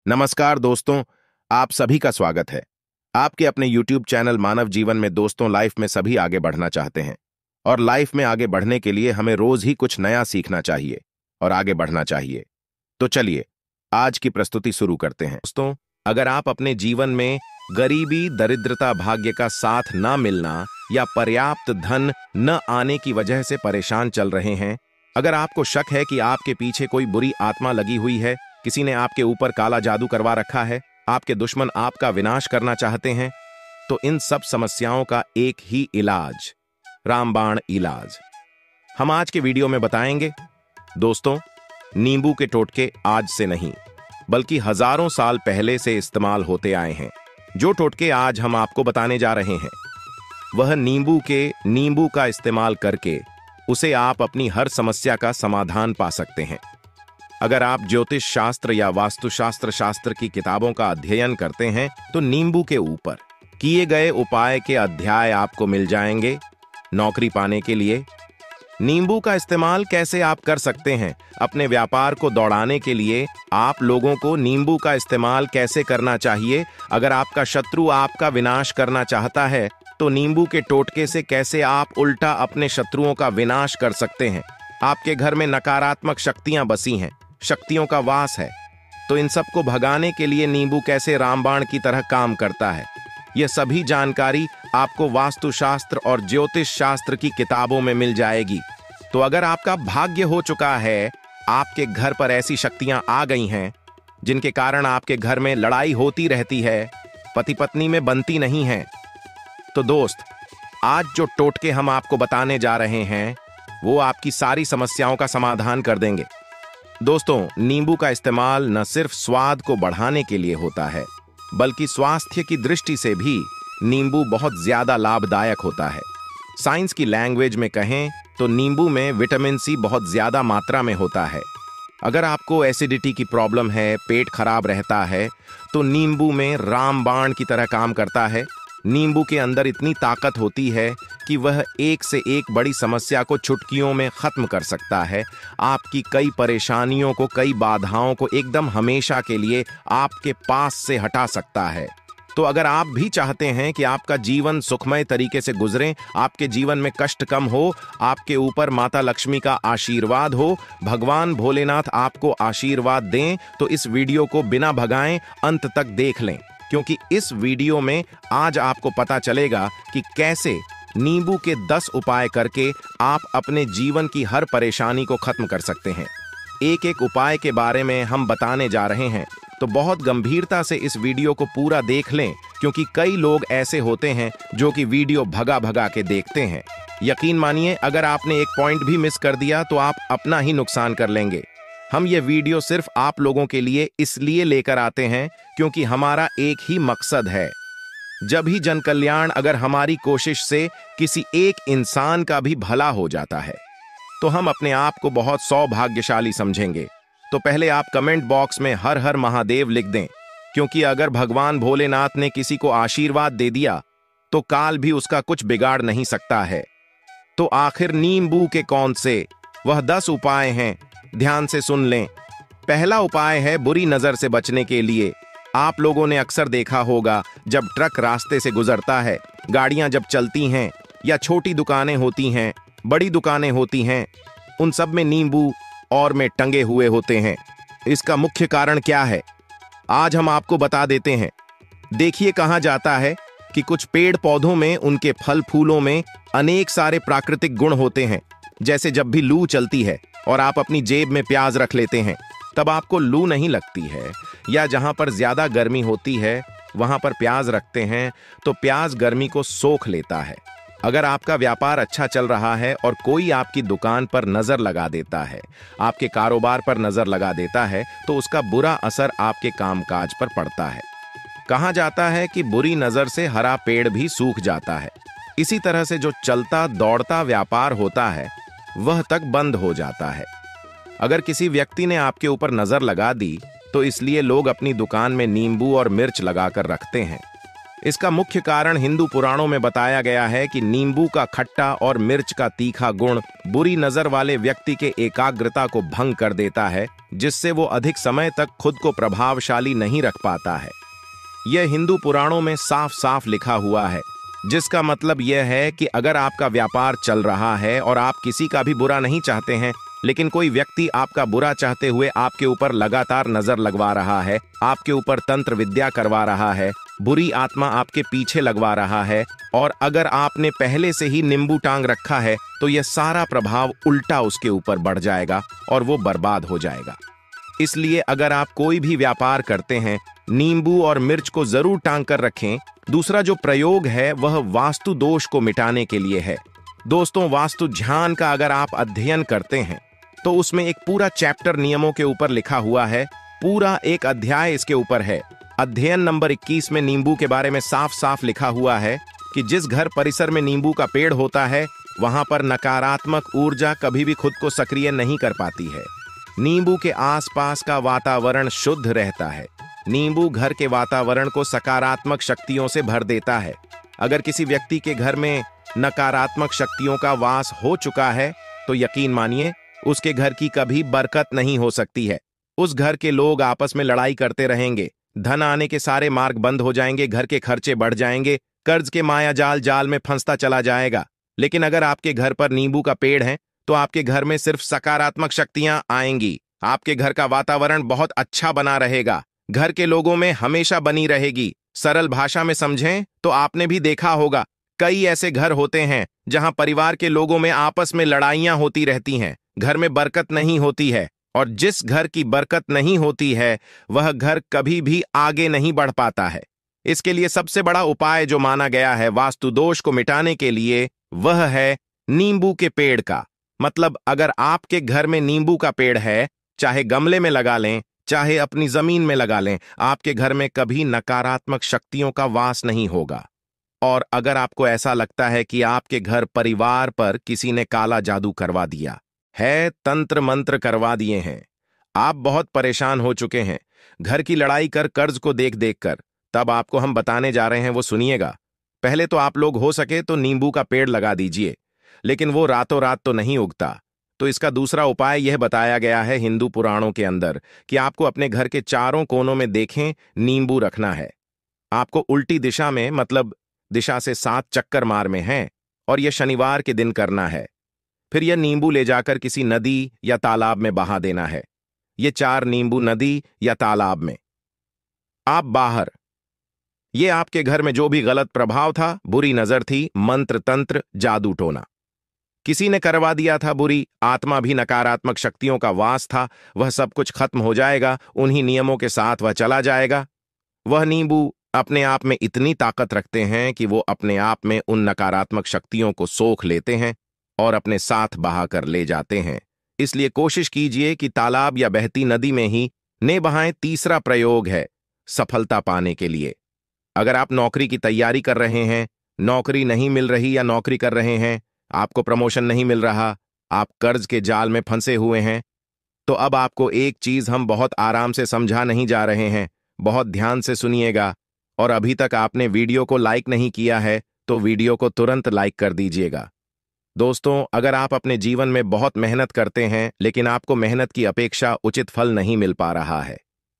नमस्कार दोस्तों, आप सभी का स्वागत है। आपके अपने YouTube चैनल मानव जीवन में दोस्तों, लाइफ में सभी आगे बढ़ना चाहते हैं और लाइफ में आगे बढ़ने के लिए हमें रोज ही कुछ नया सीखना चाहिए और आगे बढ़ना चाहिए। तो चलिए आज की प्रस्तुति शुरू करते हैं। दोस्तों, अगर आप अपने जीवन में गरीबी, दरिद्रता, भाग्य का साथ न मिलना या पर्याप्त धन न आने की वजह से परेशान चल रहे हैं, अगर आपको शक है कि आपके पीछे कोई बुरी आत्मा लगी हुई है, किसी ने आपके ऊपर काला जादू करवा रखा है, आपके दुश्मन आपका विनाश करना चाहते हैं, तो इन सब समस्याओं का एक ही इलाज, रामबाण इलाज, हम आज के वीडियो में बताएंगे। दोस्तों, नींबू के टोटके आज से नहीं बल्कि हजारों साल पहले से इस्तेमाल होते आए हैं। जो टोटके आज हम आपको बताने जा रहे हैं वह नींबू का इस्तेमाल करके उसे आप अपनी हर समस्या का समाधान पा सकते हैं। अगर आप ज्योतिष शास्त्र या वास्तुशास्त्र की किताबों का अध्ययन करते हैं तो नींबू के ऊपर किए गए उपाय के अध्याय आपको मिल जाएंगे। नौकरी पाने के लिए नींबू का इस्तेमाल कैसे आप कर सकते हैं, अपने व्यापार को दौड़ाने के लिए आप लोगों को नींबू का इस्तेमाल कैसे करना चाहिए, अगर आपका शत्रु आपका विनाश करना चाहता है तो नींबू के टोटके से कैसे आप उल्टा अपने शत्रुओं का विनाश कर सकते हैं। आपके घर में नकारात्मक शक्तियां बसी हैं, शक्तियों का वास है, तो इन सब को भगाने के लिए नींबू कैसे रामबाण की तरह काम करता है, यह सभी जानकारी आपको वास्तुशास्त्र और ज्योतिष शास्त्र की किताबों में मिल जाएगी। तो अगर आपका भाग्य हो चुका है, आपके घर पर ऐसी शक्तियां आ गई हैं जिनके कारण आपके घर में लड़ाई होती रहती है, पति पत्नी में बनती नहीं है, तो दोस्त, आज जो टोटके हम आपको बताने जा रहे हैं वो आपकी सारी समस्याओं का समाधान कर देंगे। दोस्तों, नींबू का इस्तेमाल न सिर्फ स्वाद को बढ़ाने के लिए होता है बल्कि स्वास्थ्य की दृष्टि से भी नींबू बहुत ज्यादा लाभदायक होता है। साइंस की लैंग्वेज में कहें तो नींबू में विटामिन सी बहुत ज्यादा मात्रा में होता है। अगर आपको एसिडिटी की प्रॉब्लम है, पेट खराब रहता है, तो नींबू में रामबाण की तरह काम करता है। नींबू के अंदर इतनी ताकत होती है कि वह एक से एक बड़ी समस्या को चुटकियों में खत्म कर सकता है। आपकी कई परेशानियों को, कई बाधाओं को एकदम हमेशा के लिए आपके पास से हटा सकता है। तो अगर आप भी चाहते हैं कि आपका जीवन सुखमय तरीके से गुजरे, आपके जीवन में कष्ट कम हो, आपके ऊपर माता लक्ष्मी का आशीर्वाद हो, भगवान भोलेनाथ आपको आशीर्वाद दें, तो इस वीडियो को बिना भगाएं अंत तक देख लें, क्योंकि इस वीडियो में आज आपको पता चलेगा कि कैसे नींबू के 10 उपाय करके आप अपने जीवन की हर परेशानी को खत्म कर सकते हैं। एक एक उपाय के बारे में हम बताने जा रहे हैं, तो बहुत गंभीरता से इस वीडियो को पूरा देख लें, क्योंकि कई लोग ऐसे होते हैं जो कि वीडियो भगा भगा के देखते हैं। यकीन मानिए, अगर आपने एक पॉइंट भी मिस कर दिया तो आप अपना ही नुकसान कर लेंगे। हम ये वीडियो सिर्फ आप लोगों के लिए इसलिए लेकर आते हैं क्योंकि हमारा एक ही मकसद है, जब ही जन कल्याण, अगर हमारी कोशिश से किसी एक इंसान का भी भला हो जाता है तो हम अपने आप को बहुत सौभाग्यशाली समझेंगे। तो पहले आप कमेंट बॉक्स में हर हर महादेव लिख दें, क्योंकि अगर भगवान भोलेनाथ ने किसी को आशीर्वाद दे दिया तो काल भी उसका कुछ बिगाड़ नहीं सकता है। तो आखिर नींबू के कौन से वह 10 उपाय हैं, ध्यान से सुन लें। पहला उपाय है बुरी नजर से बचने के लिए। आप लोगों ने अक्सर देखा होगा, जब ट्रक रास्ते से गुजरता है, गाड़ियां जब चलती हैं, या छोटी दुकानें होती हैं, बड़ी दुकानें होती हैं, उन सब में नींबू और में टंगे हुए होते हैं। इसका मुख्य कारण क्या है, आज हम आपको बता देते हैं। देखिए, कहा जाता है कि कुछ पेड़ पौधों में, उनके फल फूलों में अनेक सारे प्राकृतिक गुण होते हैं। जैसे जब भी लू चलती है और आप अपनी जेब में प्याज रख लेते हैं, तब आपको लू नहीं लगती है, या जहां पर ज्यादा गर्मी होती है वहां पर प्याज रखते हैं तो प्याज गर्मी को सोख लेता है। अगर आपका व्यापार अच्छा चल रहा है और कोई आपकी दुकान पर नजर लगा देता है, आपके कारोबार पर नजर लगा देता है, तो उसका बुरा असर आपके कामकाज पर पड़ता है। कहा जाता है कि बुरी नजर से हरा पेड़ भी सूख जाता है। इसी तरह से जो चलता दौड़ता व्यापार होता है वह तक बंद हो जाता है। अगर किसी व्यक्ति ने आपके ऊपर नजर लगा दी तो इसलिए लोग अपनी दुकान में नींबू और मिर्च लगाकर रखते हैं। इसका मुख्य कारण हिंदू पुराणों में बताया गया है कि नींबू का खट्टा और मिर्च का तीखा गुण बुरी नजर वाले व्यक्ति के एकाग्रता को भंग कर देता है, जिससे वो अधिक समय तक खुद को प्रभावशाली नहीं रख पाता है। यह हिंदू पुराणों में साफ साफ लिखा हुआ है, जिसका मतलब यह है कि अगर आपका व्यापार चल रहा है और आप किसी का भी बुरा नहीं चाहते हैं, लेकिन कोई व्यक्ति आपका बुरा चाहते हुए आपके ऊपर लगातार नजर लगवा रहा है, आपके ऊपर तंत्र विद्या करवा रहा है, बुरी आत्मा आपके पीछे लगवा रहा है, और अगर आपने पहले से ही नींबू टांग रखा है तो यह सारा प्रभाव उल्टा उसके ऊपर बढ़ जाएगा और वो बर्बाद हो जाएगा। इसलिए अगर आप कोई भी व्यापार करते हैं, नींबू और मिर्च को जरूर टांग कर रखें। दूसरा जो प्रयोग है वह वास्तु दोष को मिटाने के लिए है। दोस्तों, वास्तु ध्यान का अगर आप अध्ययन करते हैं तो उसमें एक पूरा चैप्टर नियमों के ऊपर लिखा हुआ है, पूरा एक अध्याय इसके ऊपर है। अध्ययन नंबर 21 में नींबू के बारे में साफ साफ लिखा हुआ है कि जिस घर परिसर में नींबू का पेड़ होता है वहां पर नकारात्मक ऊर्जा कभी भी खुद को सक्रिय नहीं कर पाती है। नींबू के आसपास का वातावरण शुद्ध रहता है। नींबू घर के वातावरण को सकारात्मक शक्तियों से भर देता है। अगर किसी व्यक्ति के घर में नकारात्मक शक्तियों का वास हो चुका है तो यकीन मानिए उसके घर की कभी बरकत नहीं हो सकती है। उस घर के लोग आपस में लड़ाई करते रहेंगे, धन आने के सारे मार्ग बंद हो जाएंगे, घर के खर्चे बढ़ जाएंगे, कर्ज के माया जाल में फंसता चला जाएगा। लेकिन अगर आपके घर पर नींबू का पेड़ है तो आपके घर में सिर्फ सकारात्मक शक्तियां आएंगी। आपके घर का वातावरण बहुत अच्छा बना रहेगा, घर के लोगों में हमेशा बनी रहेगी। सरल भाषा में समझें तो आपने भी देखा होगा, कई ऐसे घर होते हैं जहां परिवार के लोगों में आपस में लड़ाइयां होती रहती हैं, घर में बरकत नहीं होती है, और जिस घर की बरकत नहीं होती है वह घर कभी भी आगे नहीं बढ़ पाता है। इसके लिए सबसे बड़ा उपाय जो माना गया है वास्तु दोष को मिटाने के लिए वह है नींबू के पेड़ का। मतलब अगर आपके घर में नींबू का पेड़ है, चाहे गमले में लगा लें चाहे अपनी जमीन में लगा लें, आपके घर में कभी नकारात्मक शक्तियों का वास नहीं होगा। और अगर आपको ऐसा लगता है कि आपके घर परिवार पर किसी ने काला जादू करवा दिया है, तंत्र मंत्र करवा दिए हैं, आप बहुत परेशान हो चुके हैं घर की लड़ाई कर कर्ज को देख देख कर, तब आपको हम बताने जा रहे हैं वो सुनिएगा। पहले तो आप लोग हो सके तो नींबू का पेड़ लगा दीजिए, लेकिन वो रातों रात तो नहीं उगता। तो इसका दूसरा उपाय यह बताया गया है हिंदू पुराणों के अंदर कि आपको अपने घर के चारों कोनों में देखें नींबू रखना है। आपको उल्टी दिशा में, मतलब दिशा से 7 चक्कर मार में है, और यह शनिवार के दिन करना है। फिर यह नींबू ले जाकर किसी नदी या तालाब में बहा देना है। ये 4 नींबू नदी या तालाब में। आप बाहर, ये आपके घर में जो भी गलत प्रभाव था, बुरी नजर थी, मंत्र तंत्र जादू टोना किसी ने करवा दिया था, बुरी आत्मा भी नकारात्मक शक्तियों का वास था, वह सब कुछ खत्म हो जाएगा। उन्हीं नियमों के साथ वह चला जाएगा। वह नींबू अपने आप में इतनी ताकत रखते हैं कि वो अपने आप में उन नकारात्मक शक्तियों को सोख लेते हैं और अपने साथ बहा कर ले जाते हैं। इसलिए कोशिश कीजिए कि तालाब या बहती नदी में ही ने बहाएं। तीसरा प्रयोग है सफलता पाने के लिए। अगर आप नौकरी की तैयारी कर रहे हैं, नौकरी नहीं मिल रही, या नौकरी कर रहे हैं आपको प्रमोशन नहीं मिल रहा, आप कर्ज के जाल में फंसे हुए हैं, तो अब आपको एक चीज हम बहुत आराम से समझा नहीं जा रहे हैं, बहुत ध्यान से सुनिएगा। और अभी तक आपने वीडियो को लाइक नहीं किया है तो वीडियो को तुरंत लाइक कर दीजिएगा। दोस्तों, अगर आप अपने जीवन में बहुत मेहनत करते हैं लेकिन आपको मेहनत की अपेक्षा उचित फल नहीं मिल पा रहा है,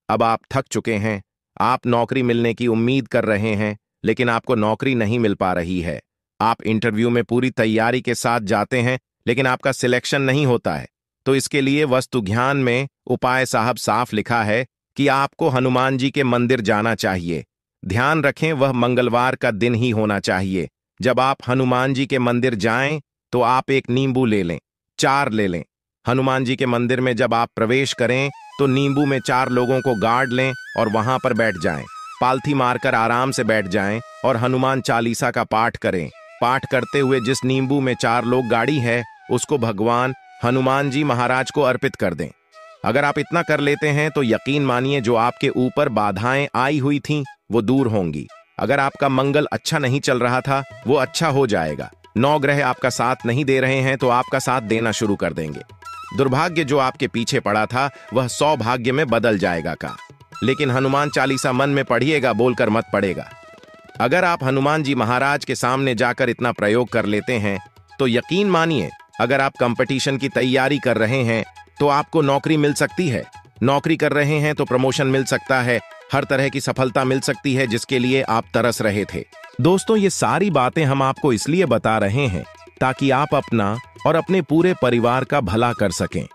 अब आप थक चुके हैं, आप नौकरी मिलने की उम्मीद कर रहे हैं लेकिन आपको नौकरी नहीं मिल पा रही है, आप इंटरव्यू में पूरी तैयारी के साथ जाते हैं लेकिन आपका सिलेक्शन नहीं होता है, तो इसके लिए वस्तु ज्ञान में उपाय साहब साफ लिखा है कि आपको हनुमान जी के मंदिर जाना चाहिए। ध्यान रखें, वह मंगलवार का दिन ही होना चाहिए। जब आप हनुमान जी के मंदिर जाएं तो आप एक नींबू ले लें, 4 ले लें। हनुमान जी के मंदिर में जब आप प्रवेश करें तो नींबू में 4 लोगों को गाड़ लें और वहां पर बैठ जाएं। पालथी मारकर आराम से बैठ जाएं और हनुमान चालीसा का पाठ करें। पाठ करते हुए जिस नींबू में 4 लोग गाड़ी है उसको भगवान हनुमान जी महाराज को अर्पित कर दें। अगर आप इतना कर लेते हैं तो यकीन मानिए जो आपके ऊपर बाधाएं आई हुई थीं वो दूर होंगी। अगर आपका मंगल अच्छा नहीं चल रहा था वो अच्छा हो जाएगा। 9 ग्रह आपका साथ नहीं दे रहे हैं तो आपका साथ देना शुरू कर देंगे। दुर्भाग्य जो आपके पीछे पड़ा था वह सौभाग्य में बदल जाएगा का। लेकिन हनुमान चालीसा मन में पढ़िएगा, बोलकर मत पड़ेगा। अगर आप हनुमान जी महाराज के सामने जाकर इतना प्रयोग कर लेते हैं तो यकीन मानिए, अगर आप कंपटीशन की तैयारी कर रहे हैं तो आपको नौकरी मिल सकती है। नौकरी कर रहे हैं तो प्रमोशन मिल सकता है, हर तरह की सफलता मिल सकती है जिसके लिए आप तरस रहे थे। दोस्तों, ये सारी बातें हम आपको इसलिए बता रहे हैं ताकि आप अपना और अपने पूरे परिवार का भला कर सकें।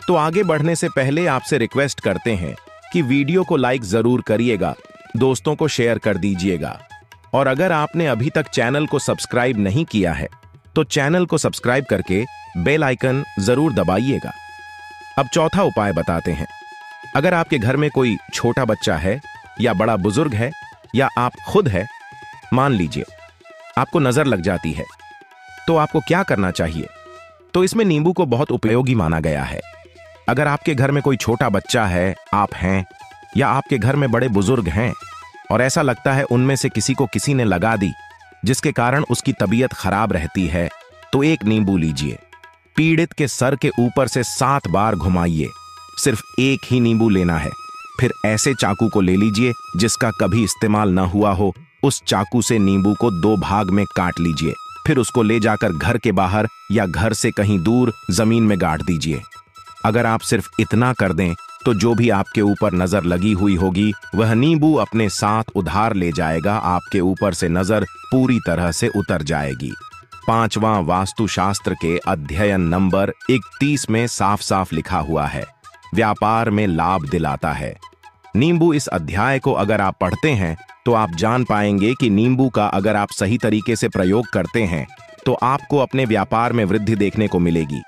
तो आगे बढ़ने से पहले आपसे रिक्वेस्ट करते हैं कि वीडियो को लाइक जरूर करिएगा, दोस्तों को शेयर कर दीजिएगा, और अगर आपने अभी तक चैनल को सब्सक्राइब नहीं किया है तो चैनल को सब्सक्राइब करके बेल आइकन जरूर दबाइएगा। अब चौथा उपाय बताते हैं। अगर आपके घर में कोई छोटा बच्चा है या बड़ा बुजुर्ग है या आप खुद है, मान लीजिए आपको नजर लग जाती है, तो आपको क्या करना चाहिए? तो इसमें नींबू को बहुत उपयोगी माना गया है। अगर आपके घर में कोई छोटा बच्चा है, आप हैं, या आपके घर में बड़े बुजुर्ग हैं और ऐसा लगता है उनमें से किसी को किसी ने लगा दी जिसके कारण उसकी तबीयत खराब रहती है, तो एक नींबू लीजिए, पीड़ित के सर के ऊपर से 7 बार घुमाइए। सिर्फ एक ही नींबू लेना है। फिर ऐसे चाकू को ले लीजिए जिसका कभी इस्तेमाल ना हुआ हो, उस चाकू से नींबू को 2 भाग में काट लीजिए। फिर उसको ले जाकर घर के बाहर या घर से कहीं दूर जमीन में गाड़ दीजिए। अगर आप सिर्फ इतना कर दें तो जो भी आपके ऊपर नजर लगी हुई होगी वह नींबू अपने साथ उधार ले जाएगा, आपके ऊपर से नजर पूरी तरह से उतर जाएगी। 5वां वास्तुशास्त्र के अध्ययन नंबर 31 में साफ साफ लिखा हुआ है, व्यापार में लाभ दिलाता है। नींबू इस अध्याय को अगर आप पढ़ते हैं तो आप जान पाएंगे कि नींबू का अगर आप सही तरीके से प्रयोग करते हैं तो आपको अपने व्यापार में वृद्धि देखने को मिलेगी।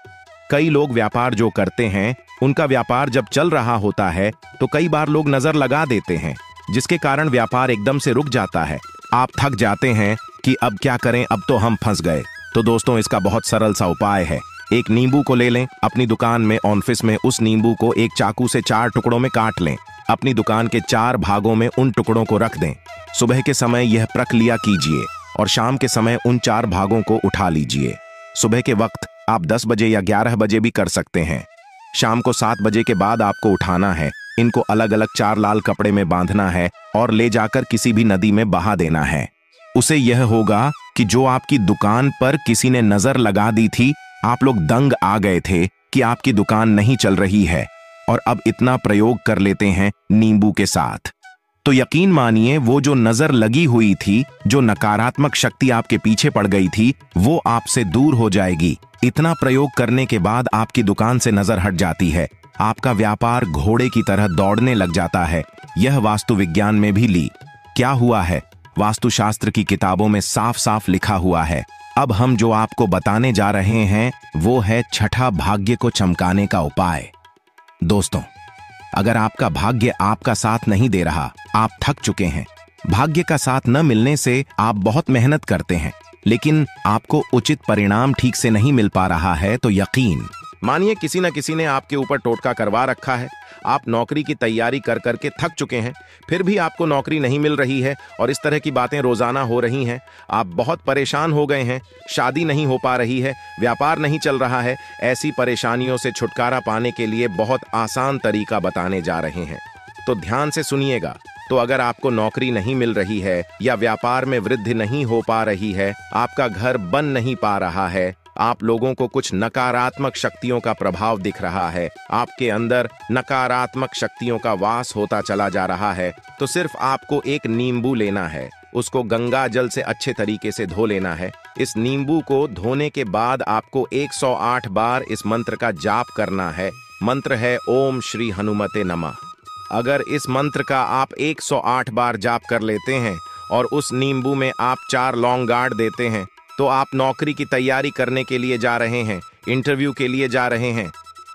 कई लोग व्यापार जो करते हैं उनका व्यापार जब चल रहा होता है तो कई बार लोग नजर लगा देते हैं जिसके कारण व्यापार एकदम से रुक जाता है। आप थक जाते हैं कि अब क्या करें, अब तो हम फंस गए। तो दोस्तों, इसका बहुत सरल सा उपाय है। एक नींबू को ले लें, अपनी दुकान में ऑफिस में उस नींबू को एक चाकू से 4 टुकड़ों में काट लें। अपनी दुकान के 4 भागों में उन टुकड़ों को रख दें। सुबह के समय यह प्रक्रिया कीजिए और शाम के समय उन 4 भागों को उठा लीजिए। सुबह के वक्त आप 10 बजे या 11 बजे भी कर सकते हैं। शाम को 7 बजे के बाद आपको उठाना है। इनको अलग अलग 4 लाल कपड़े में बांधना है और ले जाकर किसी भी नदी में बहा देना है। उसे यह होगा कि जो आपकी दुकान पर किसी ने नजर लगा दी थी, आप लोग दंग आ गए थे कि आपकी दुकान नहीं चल रही है, और अब इतना प्रयोग कर लेते हैं नींबू के साथ, तो यकीन मानिए वो जो नजर लगी हुई थी, जो नकारात्मक शक्ति आपके पीछे पड़ गई थी, वो आपसे दूर हो जाएगी। इतना प्रयोग करने के बाद आपकी दुकान से नजर हट जाती है। आपका व्यापार घोड़े की तरह दौड़ने लग जाता है। यह वास्तु विज्ञान में भी क्या हुआ है, वास्तुशास्त्र की किताबों में साफ साफ लिखा हुआ है। अब हम जो आपको बताने जा रहे हैं वो है छठा भाग्य को चमकाने का उपाय। दोस्तों, अगर आपका भाग्य आपका साथ नहीं दे रहा, आप थक चुके हैं, भाग्य का साथ न मिलने से आप बहुत मेहनत करते हैं लेकिन आपको उचित परिणाम ठीक से नहीं मिल पा रहा है, तो यकीन मानिए किसी न किसी ने आपके ऊपर टोटका करवा रखा है। आप नौकरी की तैयारी कर करके थक चुके हैं, फिर भी आपको नौकरी नहीं मिल रही है और इस तरह की बातें रोजाना हो रही हैं। आप बहुत परेशान हो गए हैं, शादी नहीं हो पा रही है, व्यापार नहीं चल रहा है। ऐसी परेशानियों से छुटकारा पाने के लिए बहुत आसान तरीका बताने जा रहे हैं, तो ध्यान से सुनिएगा। तो अगर आपको नौकरी नहीं मिल रही है या व्यापार में वृद्धि नहीं हो पा रही है, आपका घर बन नहीं पा रहा है, आप लोगों को कुछ नकारात्मक शक्तियों का प्रभाव दिख रहा है, आपके अंदर नकारात्मक शक्तियों का वास होता चला जा रहा है, तो सिर्फ आपको एक नींबू लेना है। उसको गंगा जल से अच्छे तरीके से धो लेना है। इस नींबू को धोने के बाद आपको 108 बार इस मंत्र का जाप करना है। मंत्र है ओम श्री हनुमते नमः। अगर इस मंत्र का आप 108 बार जाप कर लेते हैं और उस नींबू में आप 4 लौंग गाड़ देते हैं, तो आप नौकरी की तैयारी करने के लिए जा रहे हैं, इंटरव्यू के लिए जा रहे हैं,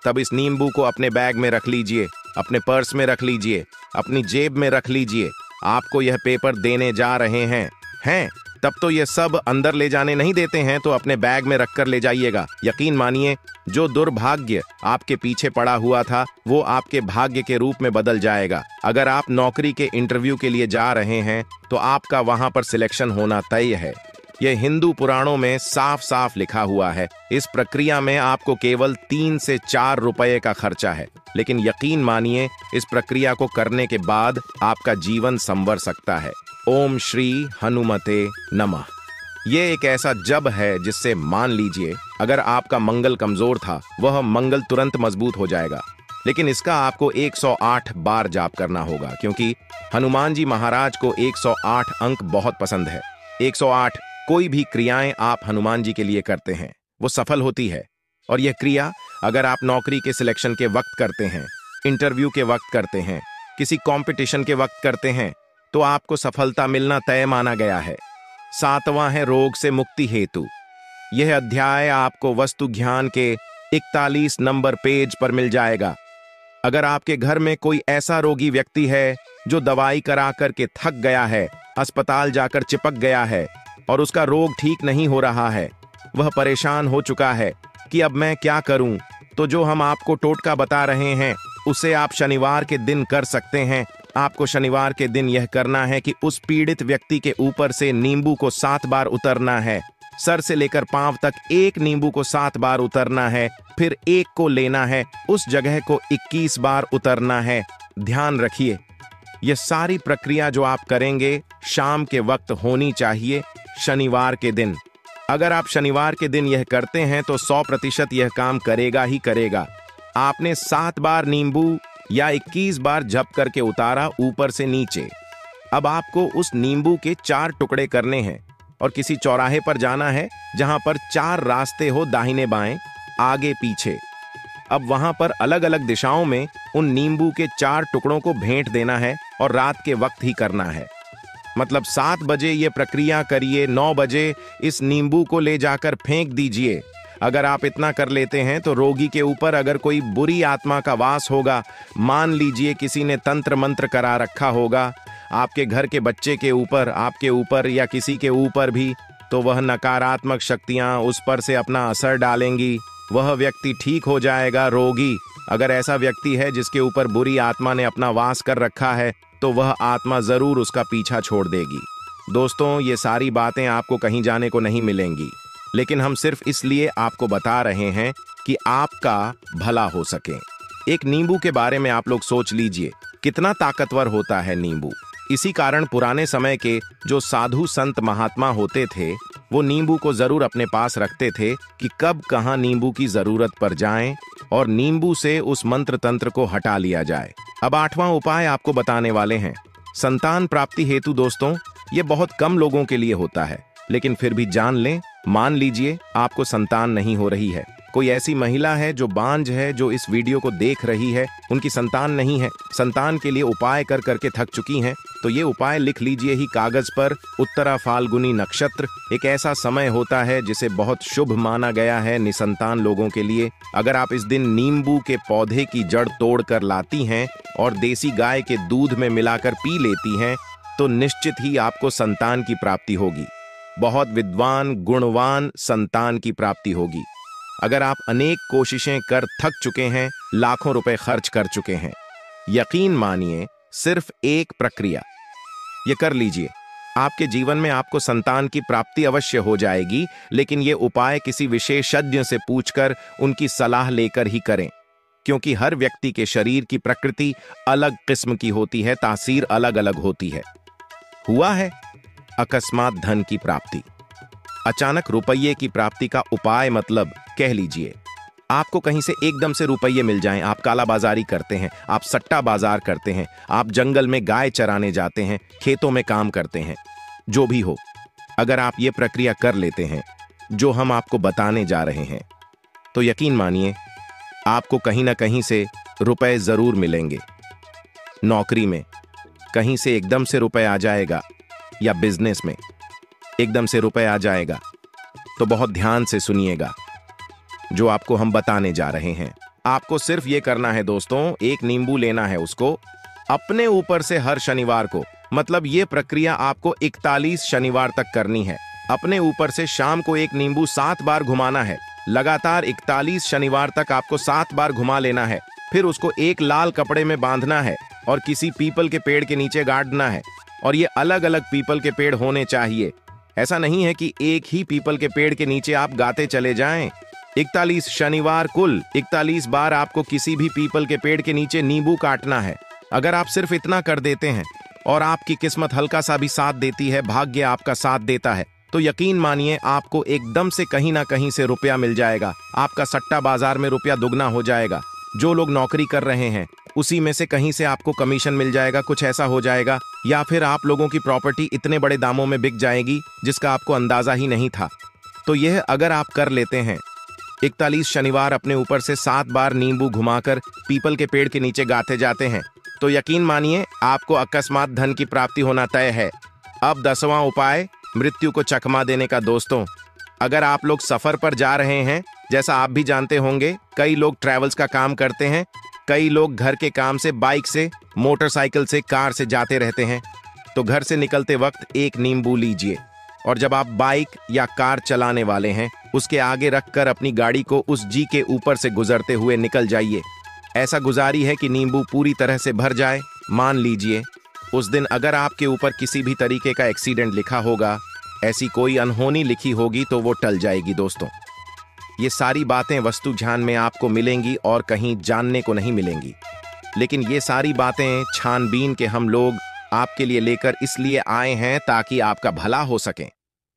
तब इस नींबू को अपने बैग में रख लीजिए, अपने पर्स में रख लीजिए, अपनी जेब में रख लीजिए। आपको यह पेपर देने जा रहे हैं तब तो ये सब अंदर ले जाने नहीं देते हैं, तो अपने बैग में रख कर ले जाइएगा। यकीन मानिए जो दुर्भाग्य आपके पीछे पड़ा हुआ था वो आपके भाग्य के रूप में बदल जाएगा। अगर आप नौकरी के इंटरव्यू के लिए जा रहे हैं तो आपका वहां पर सिलेक्शन होना तय है। यह हिंदू पुराणों में साफ साफ लिखा हुआ है। इस प्रक्रिया में आपको केवल 3 से 4 रुपए का खर्चा है, लेकिन यकीन मानिए इस प्रक्रिया को करने के बाद आपका जीवन संवर सकता है। ओम श्री हनुमते नमः। ये एक ऐसा जप है जिससे मान लीजिए अगर आपका मंगल कमजोर था वह मंगल तुरंत मजबूत हो जाएगा। लेकिन इसका आपको 108 बार जाप करना होगा, क्योंकि हनुमान जी महाराज को 108 अंक बहुत पसंद है। 108 कोई भी क्रियाएं आप हनुमान जी के लिए करते हैं वो सफल होती है। और यह क्रिया अगर आप नौकरी के सिलेक्शन के वक्त करते हैं, इंटरव्यू के वक्त करते हैं, किसी कंपटीशन के वक्त करते हैं, तो आपको सफलता मिलना तय माना गया है। 7वां है रोग से मुक्ति हेतु। यह अध्याय आपको वस्तु ज्ञान के 41 नंबर पेज पर मिल जाएगा। अगर आपके घर में कोई ऐसा रोगी व्यक्ति है जो दवाई करा करके थक गया है, अस्पताल जाकर चिपक गया है और उसका रोग ठीक नहीं हो रहा है, वह परेशान हो चुका है कि अब मैं क्या करूं, तो जो हम आपको टोटका बता रहे हैं उसे आप शनिवार के दिन कर सकते हैं। आपको शनिवार के दिन यह करना है कि उस पीड़ित व्यक्ति के ऊपर से नींबू को 7 बार उतरना है। सर से लेकर पांव तक एक नींबू को 7 बार उतरना है, फिर एक को लेना है, उस जगह को 21 बार उतरना है। ध्यान रखिए, यह सारी प्रक्रिया जो आप करेंगे शाम के वक्त होनी चाहिए, शनिवार के दिन। अगर आप शनिवार के दिन यह करते हैं तो 100% यह काम करेगा ही करेगा। आपने 7 बार नींबू या 21 बार जप करके उतारा ऊपर से नीचे। अब आपको उस नींबू के 4 टुकड़े करने हैं और किसी चौराहे पर जाना है जहां पर 4 रास्ते हो, दाहिने बाएं, आगे पीछे। अब वहां पर अलग अलग दिशाओं में उन नींबू के 4 टुकड़ों को भेंट देना है और रात के वक्त ही करना है। मतलब 7 बजे ये प्रक्रिया करिए, 9 बजे इस नींबू को ले जाकर फेंक दीजिए। अगर आप इतना कर लेते हैं तो रोगी के ऊपर अगर कोई बुरी आत्मा का वास होगा, मान लीजिए किसी ने तंत्र मंत्र करा रखा होगा आपके घर के बच्चे के ऊपर, आपके ऊपर या किसी के ऊपर भी, तो वह नकारात्मक शक्तियां उस पर से अपना असर डालेंगी। वह व्यक्ति ठीक हो जाएगा। रोगी अगर ऐसा व्यक्ति है जिसके ऊपर बुरी आत्मा ने अपना वास कर रखा है तो वह आत्मा जरूर उसका पीछा छोड़ देगी। दोस्तों, ये सारी बातें आपको कहीं जाने को नहीं मिलेंगी, लेकिन हम सिर्फ इसलिए आपको बता रहे हैं कि आपका भला हो सके। एक नींबू के बारे में आप लोग सोच लीजिए, कितना ताकतवर होता है नींबू। इसी कारण पुराने समय के जो साधु संत महात्मा होते थे वो नींबू को जरूर अपने पास रखते थे कि कब कहाँ नींबू की जरूरत पड़ जाए और नींबू से उस मंत्र तंत्र को हटा लिया जाए। अब 8वां उपाय आपको बताने वाले हैं, संतान प्राप्ति हेतु। दोस्तों, ये बहुत कम लोगों के लिए होता है, लेकिन फिर भी जान लें। मान लीजिए आपको संतान नहीं हो रही है, कोई ऐसी महिला है जो बांझ है, जो इस वीडियो को देख रही है, उनकी संतान नहीं है, संतान के लिए उपाय कर करके थक चुकी हैं, तो ये उपाय लिख लीजिए ही कागज पर। उत्तरा फाल्गुनी नक्षत्र एक ऐसा समय होता है जिसे बहुत शुभ माना गया है निसंतान लोगों के लिए। अगर आप इस दिन नींबू के पौधे की जड़ तोड़ कर लाती हैं और देसी गाय के दूध में मिलाकर पी लेती हैं तो निश्चित ही आपको संतान की प्राप्ति होगी। बहुत विद्वान गुणवान संतान की प्राप्ति होगी। अगर आप अनेक कोशिशें कर थक चुके हैं, लाखों रुपए खर्च कर चुके हैं, यकीन मानिए सिर्फ एक प्रक्रिया ये कर लीजिए, आपके जीवन में आपको संतान की प्राप्ति अवश्य हो जाएगी। लेकिन ये उपाय किसी विशेषज्ञ से पूछकर उनकी सलाह लेकर ही करें, क्योंकि हर व्यक्ति के शरीर की प्रकृति अलग किस्म की होती है, तासीर अलग अलग होती है। हुआ है अकस्मात धन की प्राप्ति, अचानक रुपये की प्राप्ति का उपाय, मतलब कह लीजिए आपको कहीं से एकदम से रुपये मिल जाएं। आप काला बाजारी करते हैं, आप सट्टा बाजार करते हैं, आप जंगल में गाय चराने जाते हैं, खेतों में काम करते हैं, जो भी हो, अगर आप ये प्रक्रिया कर लेते हैं जो हम आपको बताने जा रहे हैं तो यकीन मानिए आपको कहीं ना कहीं से रुपए जरूर मिलेंगे। नौकरी में कहीं से एकदम से रुपए आ जाएगा या बिजनेस में एकदम से रुपए आ जाएगा, तो बहुत ध्यान से सुनिएगा जो आपको हम बताने जा रहे हैं। आपको सिर्फ ये करना है दोस्तों, एक नींबू लेना है, उसको अपने ऊपर से हर शनिवार को, मतलब ये प्रक्रिया आपको 41 शनिवार तक करनी है। अपने ऊपर से शाम को एक नींबू 7 बार घुमाना है। लगातार 41 शनिवार तक आपको 7 बार घुमा लेना है। फिर उसको एक लाल कपड़े में बांधना है और किसी पीपल के पेड़ के नीचे गाड़ना है। और ये अलग अलग पीपल के पेड़ होने चाहिए। ऐसा नहीं है कि एक ही पीपल के पेड़ के नीचे आप गाते चले जाएं। 41 शनिवार, कुल 41 बार आपको किसी भी पीपल के पेड़ के नीचे नींबू काटना है। अगर आप सिर्फ इतना कर देते हैं और आपकी किस्मत हल्का सा भी साथ देती है, भाग्य आपका साथ देता है, तो यकीन मानिए आपको एकदम से कहीं ना कहीं से रुपया मिल जाएगा। आपका सट्टा बाजार में रुपया दुगना हो जाएगा। जो लोग नौकरी कर रहे हैं उसी में से कहीं से आपको कमीशन मिल जाएगा, कुछ ऐसा हो जाएगा, या फिर आप लोगों की प्रॉपर्टी इतने बड़े दामों में बिक जाएगी जिसका आपको अंदाजा ही नहीं था। तो यह अगर आप कर लेते हैं 41 शनिवार अपने ऊपर से 7 बार नींबू घुमाकर पीपल के पेड़ के नीचे गाते जाते हैं, तो यकीन मानिए आपको अकस्मात धन की प्राप्ति होना तय है। अब 10वां उपाय, मृत्यु को चकमा देने का। दोस्तों, अगर आप लोग सफर पर जा रहे हैं, जैसा आप भी जानते होंगे, कई लोग ट्रैवल्स का काम करते हैं, कई लोग घर के काम से बाइक से, मोटरसाइकिल से, कार से जाते रहते हैं, तो घर से निकलते वक्त एक नींबू लीजिए और जब आप बाइक या कार चलाने वाले हैं उसके आगे रखकर अपनी गाड़ी को उस जी के ऊपर से गुजरते हुए निकल जाइए। ऐसा गुजारी है कि नींबू पूरी तरह से भर जाए। मान लीजिए उस दिन अगर आपके ऊपर किसी भी तरीके का एक्सीडेंट लिखा होगा, ऐसी कोई अनहोनी लिखी होगी, तो वो टल जाएगी। दोस्तों, ये सारी बातें वस्तु ध्यान में आपको मिलेंगी और कहीं जानने को नहीं मिलेंगी, लेकिन ये सारी बातें छानबीन के हम लोग आपके लिए लेकर इसलिए आए हैं ताकि आपका भला हो सके।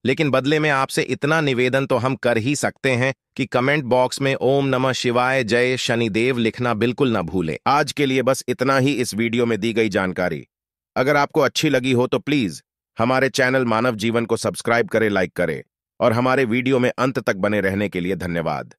लेकिन बदले में आपसे इतना निवेदन तो हम कर ही सकते हैं कि कमेंट बॉक्स में ओम नमः शिवाय जय शनिदेव लिखना बिल्कुल ना भूलें। आज के लिए बस इतना ही इस वीडियो में दी गई जानकारी। अगर आपको अच्छी लगी हो तो प्लीज हमारे चैनल मानव जीवन को सब्सक्राइब करें, लाइक करें और हमारे वीडियो में अंत तक बने रहने के लिए धन्यवाद।